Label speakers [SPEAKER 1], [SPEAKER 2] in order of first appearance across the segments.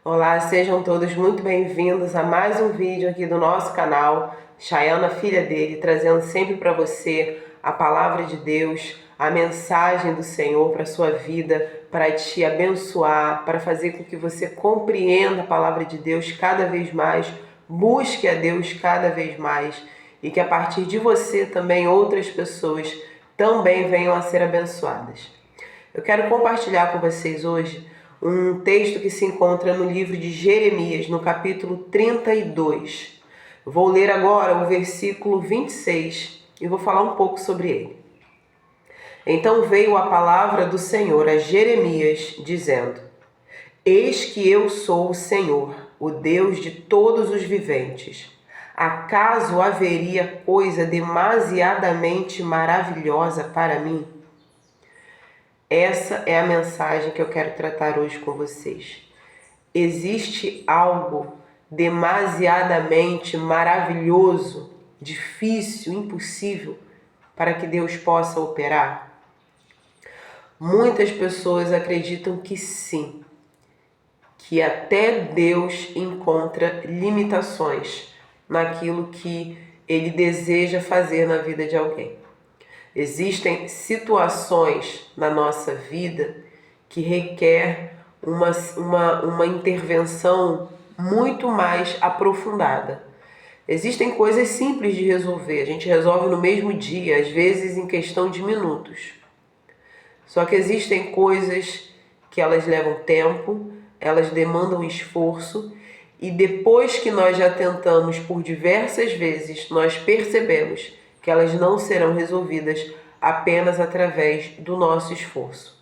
[SPEAKER 1] Olá, sejam todos muito bem-vindos a mais um vídeo aqui do nosso canal. Chayana, filha dele, trazendo sempre para você a palavra de Deus, a mensagem do Senhor para a sua vida, para te abençoar, para fazer com que você compreenda a palavra de Deus cada vez mais, busque a Deus cada vez mais e que a partir de você também outras pessoas também venham a ser abençoadas. Eu quero compartilhar com vocês hoje um texto que se encontra no livro de Jeremias, no capítulo 32. Vou ler agora o versículo 26 e vou falar um pouco sobre ele. Então veio a palavra do Senhor a Jeremias, dizendo: Eis que eu sou o Senhor, o Deus de todos os viventes. Acaso haveria coisa demasiadamente maravilhosa para mim? Essa é a mensagem que eu quero tratar hoje com vocês. Existe algo demasiadamente maravilhoso, difícil, impossível para que Deus possa operar? Muitas pessoas acreditam que sim, que até Deus encontra limitações naquilo que Ele deseja fazer na vida de alguém. Existem situações na nossa vida que requer uma intervenção muito mais aprofundada. Existem coisas simples de resolver, a gente resolve no mesmo dia, às vezes em questão de minutos. Só que existem coisas que elas levam tempo, elas demandam esforço, e depois que nós já tentamos por diversas vezes, nós percebemos que elas não serão resolvidas apenas através do nosso esforço.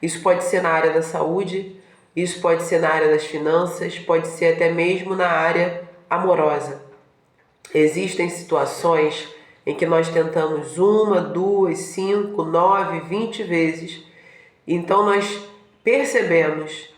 [SPEAKER 1] Isso pode ser na área da saúde, isso pode ser na área das finanças, pode ser até mesmo na área amorosa. Existem situações em que nós tentamos 1, 2, 5, 9, 20 vezes, então nós percebemos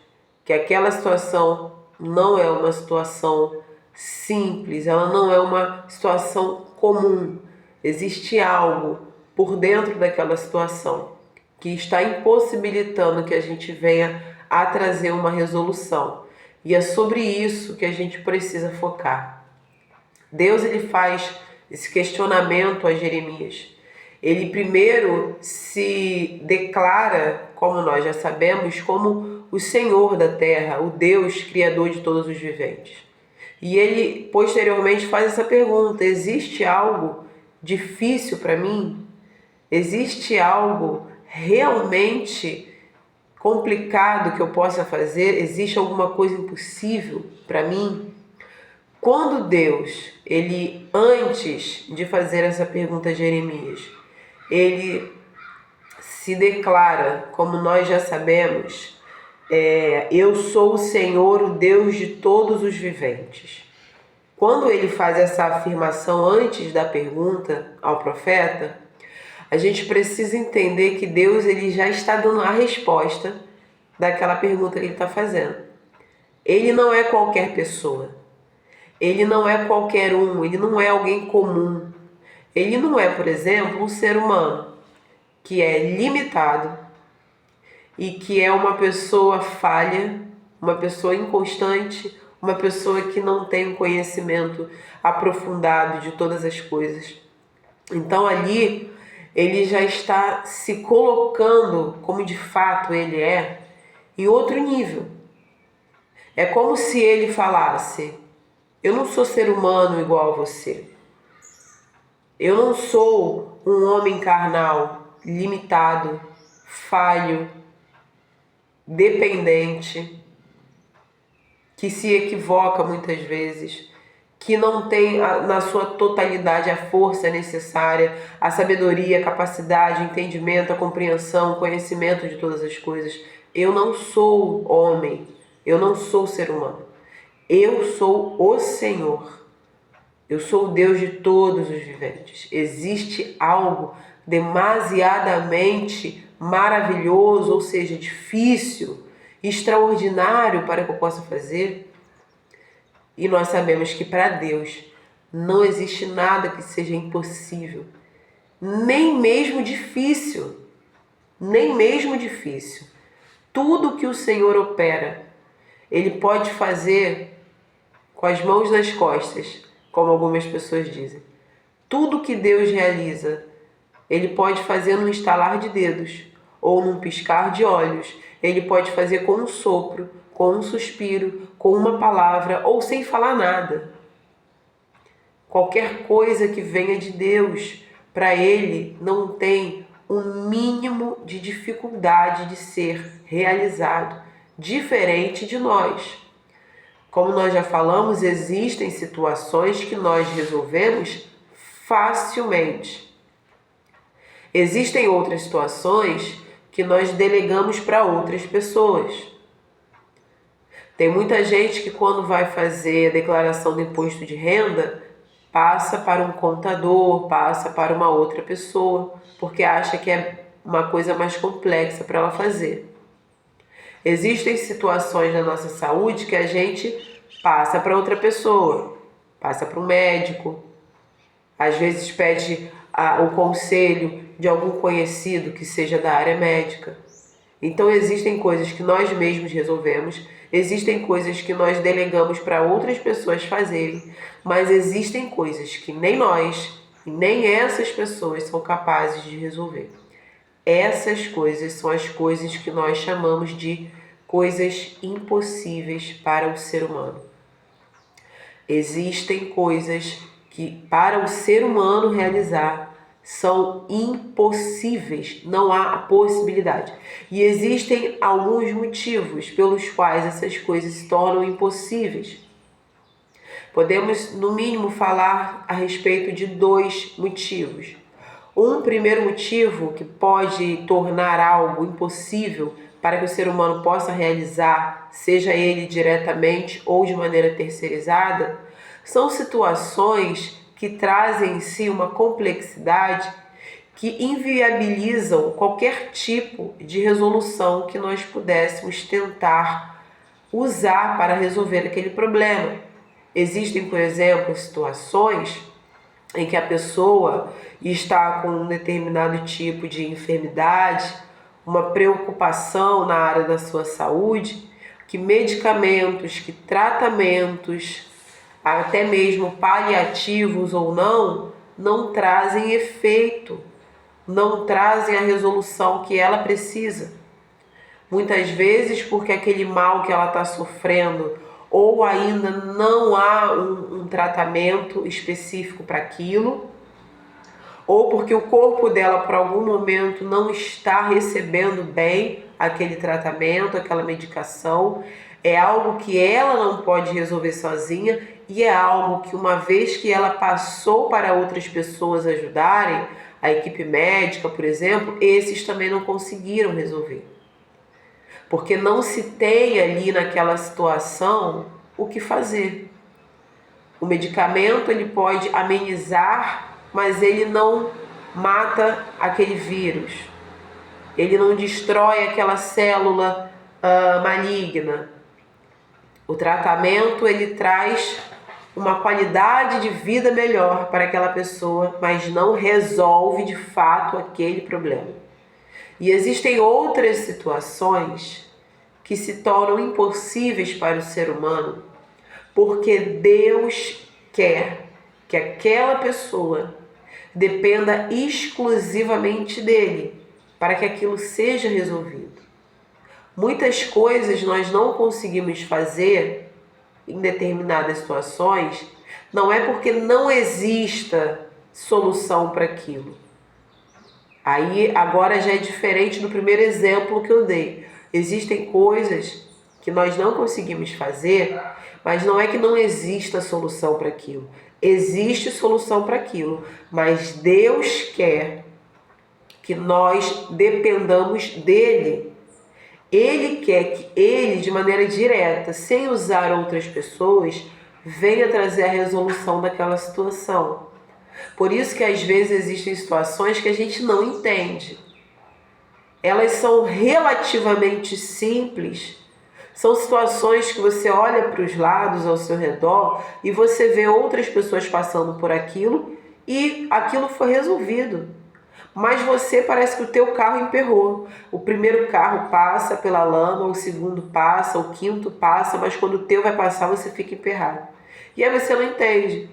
[SPEAKER 1] que aquela situação não é uma situação simples, ela não é uma situação comum. Existe algo por dentro daquela situação que está impossibilitando que a gente venha a trazer uma resolução. E é sobre isso que a gente precisa focar. Deus, ele faz esse questionamento a Jeremias. Ele primeiro se declara, como nós já sabemos, como o Senhor da terra, o Deus criador de todos os viventes. E ele posteriormente faz essa pergunta: existe algo difícil para mim? Existe algo realmente complicado que eu possa fazer? Existe alguma coisa impossível para mim? Quando Deus, ele antes de fazer essa pergunta a Jeremias, ele se declara, como nós já sabemos, eu sou o Senhor, o Deus de todos os viventes. Quando ele faz essa afirmação antes da pergunta ao profeta, a gente precisa entender que Deus, ele já está dando a resposta daquela pergunta que ele está fazendo. Ele não é qualquer pessoa. Ele não é qualquer um. Ele não é alguém comum. Ele não é, por exemplo, um ser humano que é limitado e que é uma pessoa falha, uma pessoa inconstante, uma pessoa que não tem um conhecimento aprofundado de todas as coisas. Então ali ele já está se colocando, como de fato ele é, em outro nível. É como se ele falasse: eu não sou ser humano igual a você. Eu não sou um homem carnal, limitado, falho, dependente, que se equivoca muitas vezes, que não tem na sua totalidade a força necessária, a sabedoria, a capacidade, o entendimento, a compreensão, o conhecimento de todas as coisas. Eu não sou homem, eu não sou ser humano. Eu sou o Senhor. Eu sou o Deus de todos os viventes. Existe algo demasiadamente maravilhoso, ou seja, difícil, extraordinário para que eu possa fazer? E nós sabemos que para Deus não existe nada que seja impossível, nem mesmo difícil, nem mesmo difícil. Tudo que o Senhor opera, ele pode fazer com as mãos nas costas, como algumas pessoas dizem. Tudo que Deus realiza, ele pode fazer num estalar de dedos ou num piscar de olhos. Ele pode fazer com um sopro, com um suspiro, com uma palavra ou sem falar nada. Qualquer coisa que venha de Deus, para ele não tem um mínimo de dificuldade de ser realizado, diferente de nós. Como nós já falamos, existem situações que nós resolvemos facilmente. Existem outras situações que nós delegamos para outras pessoas. Tem muita gente que quando vai fazer a declaração do imposto de renda, passa para um contador, passa para uma outra pessoa, porque acha que é uma coisa mais complexa para ela fazer. Existem situações na nossa saúde que a gente passa para outra pessoa, passa para um médico, às vezes pede o conselho de algum conhecido que seja da área médica. Então existem coisas que nós mesmos resolvemos, existem coisas que nós delegamos para outras pessoas fazerem, mas existem coisas que nem nós e nem essas pessoas são capazes de resolver. Essas coisas são as coisas que nós chamamos de coisas impossíveis para o ser humano. Existem coisas que para o ser humano realizar são impossíveis, não há possibilidade. E existem alguns motivos pelos quais essas coisas se tornam impossíveis. Podemos, no mínimo, falar a respeito de 2 motivos. Um primeiro motivo que pode tornar algo impossível para que o ser humano possa realizar, seja ele diretamente ou de maneira terceirizada, são situações que trazem em si uma complexidade que inviabilizam qualquer tipo de resolução que nós pudéssemos tentar usar para resolver aquele problema. Existem, por exemplo, situações em que a pessoa está com um determinado tipo de enfermidade, uma preocupação na área da sua saúde, que medicamentos, que tratamentos, até mesmo paliativos ou não trazem efeito, não trazem a resolução que ela precisa. Muitas vezes porque aquele mal que ela está sofrendo ou ainda não há um tratamento específico para aquilo, ou porque o corpo dela por algum momento não está recebendo bem aquele tratamento, aquela medicação, é algo que ela não pode resolver sozinha e é algo que uma vez que ela passou para outras pessoas ajudarem, a equipe médica, por exemplo, esses também não conseguiram resolver. Porque não se tem ali naquela situação o que fazer. O medicamento ele pode amenizar, mas ele não mata aquele vírus. Ele não destrói aquela célula maligna. O tratamento ele traz uma qualidade de vida melhor para aquela pessoa, mas não resolve de fato aquele problema. E existem outras situações que se tornam impossíveis para o ser humano, porque Deus quer que aquela pessoa dependa exclusivamente dele para que aquilo seja resolvido. Muitas coisas nós não conseguimos fazer em determinadas situações, não é porque não exista solução para aquilo. Aí agora já é diferente do primeiro exemplo que eu dei. Existem coisas que nós não conseguimos fazer, mas não é que não exista solução para aquilo. Existe solução para aquilo, mas Deus quer que nós dependamos dele. Ele quer que ele, de maneira direta, sem usar outras pessoas, venha trazer a resolução daquela situação. Por isso que às vezes existem situações que a gente não entende. Elas são relativamente simples. São situações que você olha para os lados ao seu redor e você vê outras pessoas passando por aquilo e aquilo foi resolvido. Mas você parece que o teu carro emperrou. O primeiro carro passa pela lama, o segundo passa, o quinto passa, mas quando o teu vai passar você fica emperrado. E aí você não entende,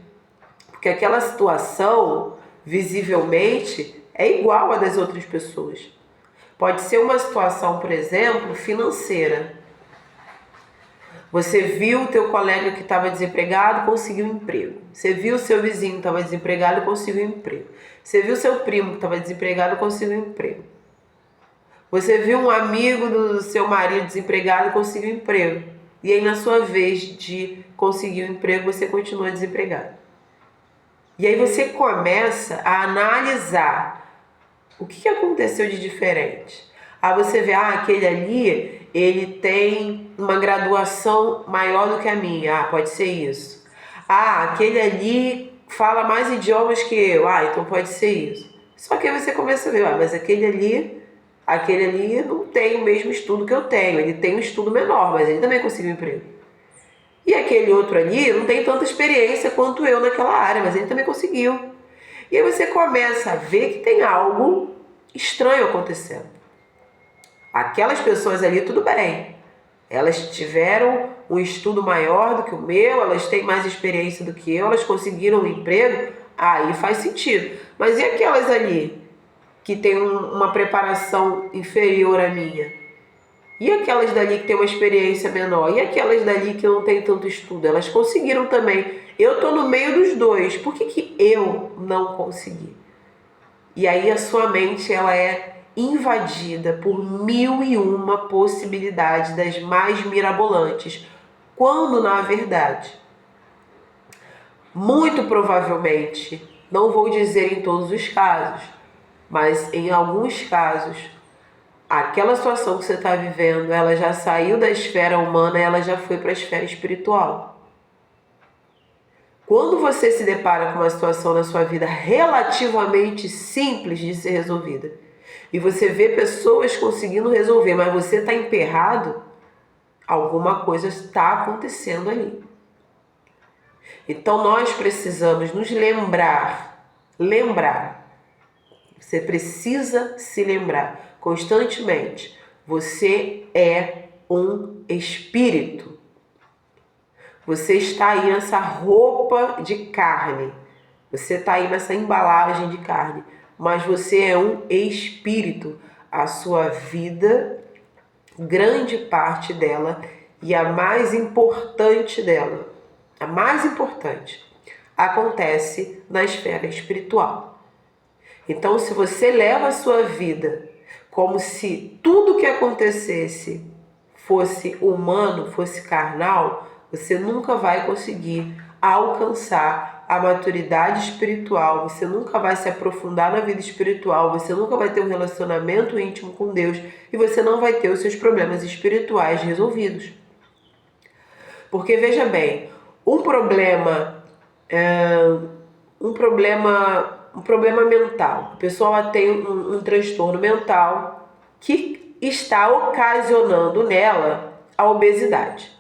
[SPEAKER 1] porque aquela situação, visivelmente, é igual a das outras pessoas. Pode ser uma situação, por exemplo, financeira. Você viu o teu colega que estava desempregado, conseguiu um emprego. Você viu o seu vizinho que estava desempregado, conseguiu um emprego. Você viu o seu primo que estava desempregado, conseguiu um emprego. Você viu um amigo do seu marido desempregado, conseguiu um emprego. E aí, na sua vez de conseguir um emprego, você continua desempregado. E aí você começa a analisar o que aconteceu de diferente. Aí você vê, aquele ali, ele tem uma graduação maior do que a minha. Pode ser isso. Aquele ali fala mais idiomas que eu. Então pode ser isso. Só que aí você começa a ver, mas aquele ali não tem o mesmo estudo que eu tenho. Ele tem um estudo menor, mas ele também conseguiu um emprego. E aquele outro ali não tem tanta experiência quanto eu naquela área, mas ele também conseguiu. E aí você começa a ver que tem algo estranho acontecendo. Aquelas pessoas ali, tudo bem. Elas tiveram um estudo maior do que o meu, elas têm mais experiência do que eu, elas conseguiram um emprego, aí faz sentido. Mas e aquelas ali que têm uma preparação inferior à minha? E aquelas dali que têm uma experiência menor? E aquelas dali que não têm tanto estudo? Elas conseguiram também. Eu estou no meio dos dois. Por que eu não consegui? E aí a sua mente ela é invadida por 1001 possibilidades das mais mirabolantes, quando na verdade, muito provavelmente, não vou dizer em todos os casos, mas em alguns casos, aquela situação que você está vivendo, ela já saiu da esfera humana e ela já foi para a esfera espiritual. Quando você se depara com uma situação na sua vida relativamente simples de ser resolvida, e você vê pessoas conseguindo resolver, mas você está emperrado, alguma coisa está acontecendo ali. Então nós precisamos nos lembrar. Você precisa se lembrar constantemente. Você é um espírito. Você está aí nessa roupa de carne. Você está aí nessa embalagem de carne. Mas você é um espírito. A sua vida, grande parte dela, e a mais importante dela, a mais importante, acontece na esfera espiritual. Então, se você leva a sua vida como se tudo que acontecesse fosse humano, fosse carnal, você nunca vai conseguir alcançar a maturidade espiritual, você nunca vai se aprofundar na vida espiritual, você nunca vai ter um relacionamento íntimo com Deus e você não vai ter os seus problemas espirituais resolvidos. Porque veja bem, um problema mental, a pessoa tem um transtorno mental que está ocasionando nela a obesidade.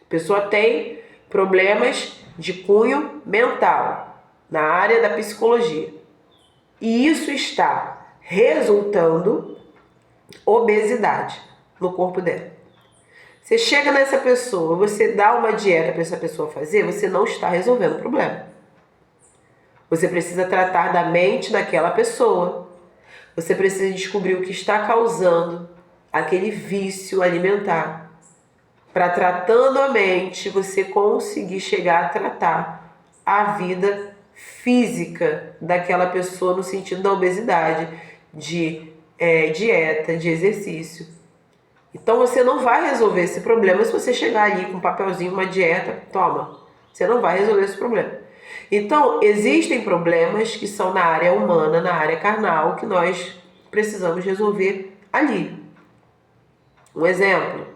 [SPEAKER 1] A pessoa tem problemas de cunho mental, na área da psicologia. E isso está resultando obesidade no corpo dela. Você chega nessa pessoa, você dá uma dieta para essa pessoa fazer, você não está resolvendo o problema. Você precisa tratar da mente daquela pessoa. Você precisa descobrir o que está causando aquele vício alimentar. Para tratando a mente, você conseguir chegar a tratar a vida física daquela pessoa no sentido da obesidade, de dieta, de exercício. Então você não vai resolver esse problema se você chegar ali com um papelzinho, uma dieta, toma. Você não vai resolver esse problema. Então existem problemas que são na área humana, na área carnal, que nós precisamos resolver ali. Um exemplo.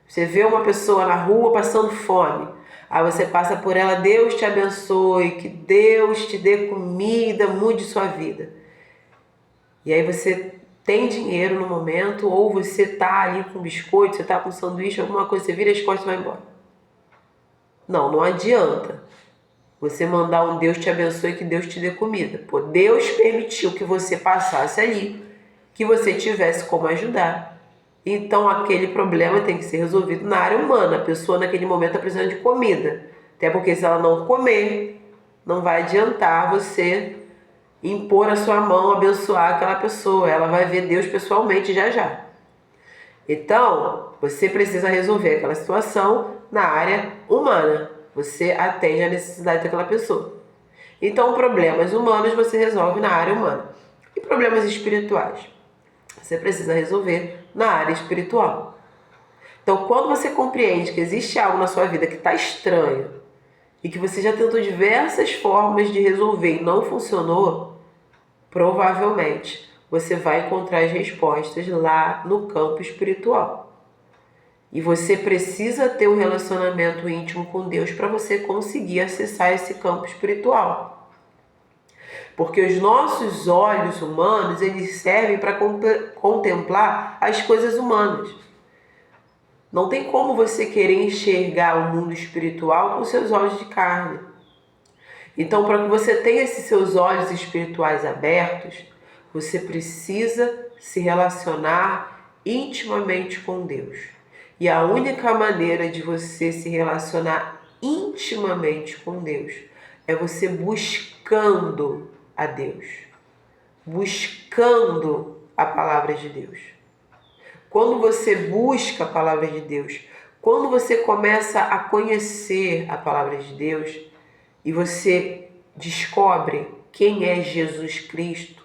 [SPEAKER 1] Você vê uma pessoa na rua passando fome. Aí você passa por ela, Deus te abençoe, que Deus te dê comida, mude sua vida. E aí você tem dinheiro no momento, ou você tá ali com biscoito, você tá com sanduíche, alguma coisa, você vira as costas e vai embora. Não adianta. Você mandar um Deus te abençoe, que Deus te dê comida. Pô, Deus permitiu que você passasse ali, que você tivesse como ajudar. Então aquele problema tem que ser resolvido na área humana. A pessoa naquele momento está precisando de comida. Até porque se ela não comer, não vai adiantar você impor a sua mão, abençoar aquela pessoa. Ela vai ver Deus pessoalmente já já. Então, você precisa resolver aquela situação na área humana. Você atende a necessidade daquela pessoa. Então, problemas humanos você resolve na área humana. E problemas espirituais? Você precisa resolver na área espiritual. Então, quando você compreende que existe algo na sua vida que está estranho e que você já tentou diversas formas de resolver e não funcionou, provavelmente você vai encontrar as respostas lá no campo espiritual. E você precisa ter um relacionamento íntimo com Deus para você conseguir acessar esse campo espiritual. Porque os nossos olhos humanos, eles servem para contemplar as coisas humanas. Não tem como você querer enxergar o mundo espiritual com seus olhos de carne. Então, para que você tenha esses seus olhos espirituais abertos, você precisa se relacionar intimamente com Deus. E a única maneira de você se relacionar intimamente com Deus é você buscando a Deus, buscando a palavra de Deus. Quando você busca a palavra de Deus, quando você começa a conhecer a palavra de Deus e você descobre quem é Jesus Cristo,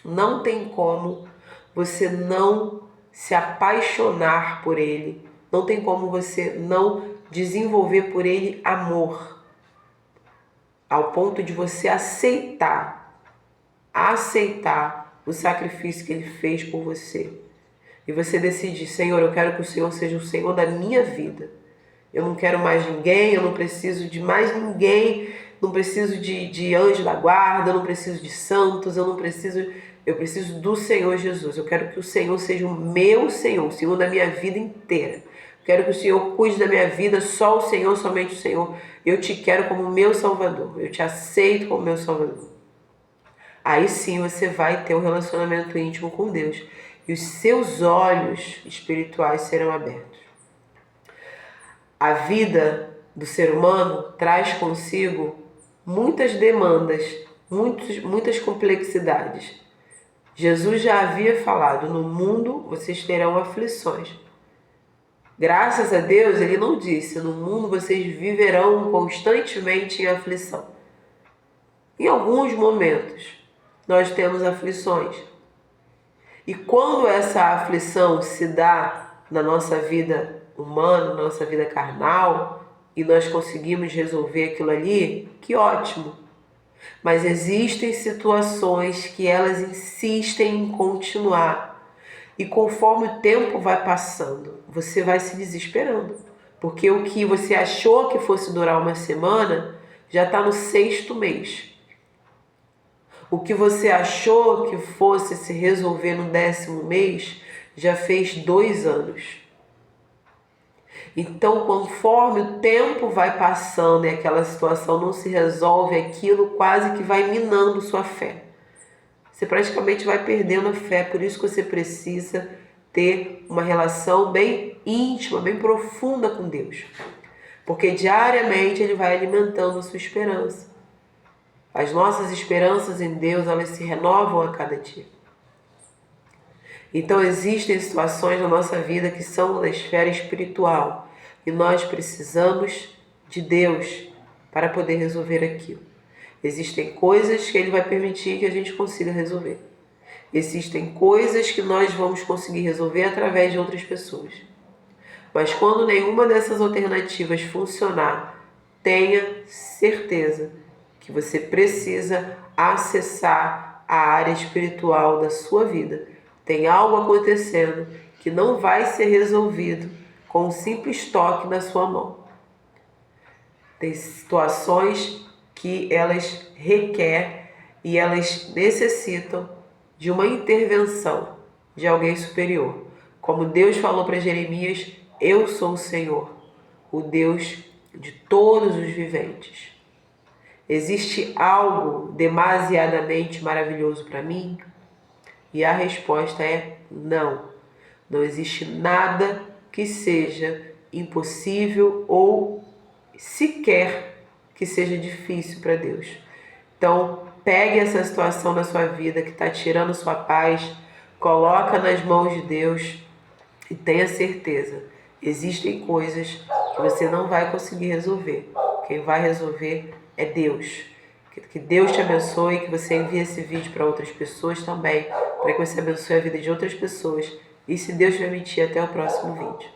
[SPEAKER 1] não tem como você não se apaixonar por Ele, não tem como você não desenvolver por Ele amor, ao ponto de você aceitar o sacrifício que Ele fez por você. E você decidir, Senhor, eu quero que o Senhor seja o Senhor da minha vida. Eu não quero mais ninguém, eu não preciso de mais ninguém, não preciso de anjo da guarda, eu não preciso de santos, eu preciso do Senhor Jesus. Eu quero que o Senhor seja o meu Senhor, o Senhor da minha vida inteira. Eu quero que o Senhor cuide da minha vida, só o Senhor, somente o Senhor. Eu te quero como meu Salvador, eu te aceito como meu Salvador. Aí sim você vai ter um relacionamento íntimo com Deus e os seus olhos espirituais serão abertos. A vida do ser humano traz consigo muitas demandas, muitas complexidades. Jesus já havia falado, no mundo vocês terão aflições. Graças a Deus, ele não disse, no mundo vocês viverão constantemente em aflição. Em alguns momentos, nós temos aflições. E quando essa aflição se dá na nossa vida humana, na nossa vida carnal, e nós conseguimos resolver aquilo ali, que ótimo. Mas existem situações que elas insistem em continuar. E conforme o tempo vai passando, você vai se desesperando. Porque o que você achou que fosse durar uma semana, já está no 6º mês. O que você achou que fosse se resolver no 10º mês, já fez 2 anos. Então, conforme o tempo vai passando e aquela situação não se resolve, aquilo quase que vai minando sua fé. Você praticamente vai perdendo a fé, por isso que você precisa ter uma relação bem íntima, bem profunda com Deus. Porque diariamente Ele vai alimentando a sua esperança. As nossas esperanças em Deus, elas se renovam a cada dia. Então existem situações na nossa vida que são da esfera espiritual e nós precisamos de Deus para poder resolver aquilo. Existem coisas que Ele vai permitir que a gente consiga resolver. Existem coisas que nós vamos conseguir resolver através de outras pessoas. Mas quando nenhuma dessas alternativas funcionar, tenha certeza que você precisa acessar a área espiritual da sua vida. Tem algo acontecendo que não vai ser resolvido com um simples toque na sua mão. Tem situações que elas requerem e elas necessitam de uma intervenção de alguém superior. Como Deus falou para Jeremias, eu sou o Senhor, o Deus de todos os viventes. Existe algo demasiadamente maravilhoso para mim? E a resposta é não. Não existe nada que seja impossível ou sequer que seja difícil para Deus. Então, pegue essa situação na sua vida que está tirando sua paz, coloca nas mãos de Deus e tenha certeza, existem coisas que você não vai conseguir resolver. Quem vai resolver é Deus. Que Deus te abençoe, que você envie esse vídeo para outras pessoas também, para que você abençoe a vida de outras pessoas. E se Deus permitir, até o próximo vídeo.